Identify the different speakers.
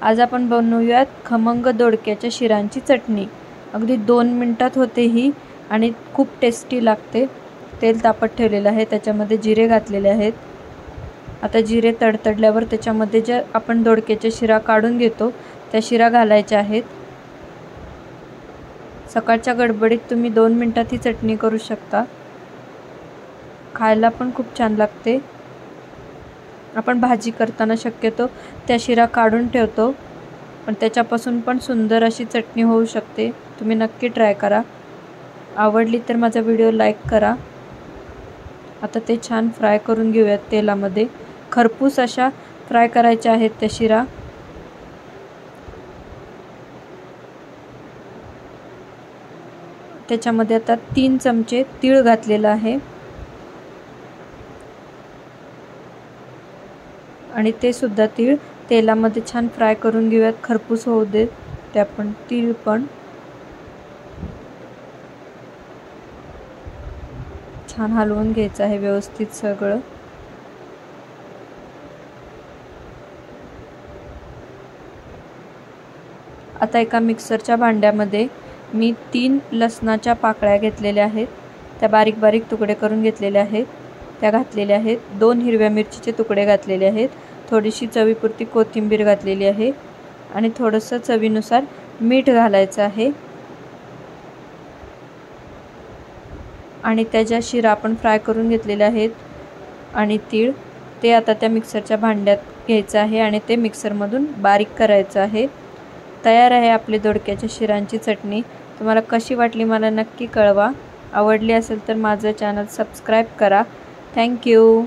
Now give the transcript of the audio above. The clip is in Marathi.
Speaker 1: आज आपण बनवूयात खमंग दोडक्याच्या शिरांची चटणी। अगदी 2 मिनिटात होते ही आणि खूप टेस्टी लागते। तेल तापत ठेवलेलं आहे, त्याच्यामध्ये जिरे घातलेले आहेत। आता जिरे तडतडल्यावर त्याच्यामध्ये जे आपण दोडक्याच्या शिरा काढून घेतो त्या शिरा घालायच्या आहेत। सकाळच्या गडबडीत तुम्ही 2 मिनिटात ही चटणी करू शकता। खायला पण खूप छान लागते। आपण भाजी करताना शक्यतो त्या शिरा काढून ठेवतो, पण त्याच्यापासून पण सुंदर अशी चटणी होऊ शकते। तुम्ही नक्की ट्राय करा। आवडली तर माझा व्हिडिओ लाईक करा। आता ते छान फ्राय करून घेऊयात तेलामध्ये। खरपूस अशा फ्राय करायच्या आहेत त्या शिरा। त्याच्यामध्ये आता 3 चमचे तीळ घातलेला आहे आणि ते सुद्धा तीळ तेलामध्ये छान फ्राय करून घेऊयात। खरपूस होऊ दे ते आपण तीळ पण छान हलवून घ्यायचं आहे व्यवस्थित सगळं। आता एका मिक्सरच्या भांड्यामध्ये मी 3 लसणाच्या पाकळ्या घेतलेल्या आहेत, त्या बारीक बारीक तुकडे करून घेतलेले आहेत, त्या घातलेल्या आहेत। 2 हिरव्या मिरचीचे तुकडे घातलेले आहेत, थोडीशी चवीपुरती कोथिंबीर घातलेली आहे आणि थोडंसं चवीनुसार मीठ घालायचं आहे। आणि त्या ज्या शिरा आपण फ्राय करून घेतलेल्या आहेत आणि तीळ ते आता त्या मिक्सरच्या भांड्यात घ्यायचं आहे आणि ते मिक्सरमधून बारीक करायचं आहे। तयार आहे आपली दोडक्याच्या शिरांची चटणी। तुम्हाला कशी वाटली मला नक्की कळवा। आवडली असेल तर माझं चॅनल सबस्क्राइब करा। Thank you.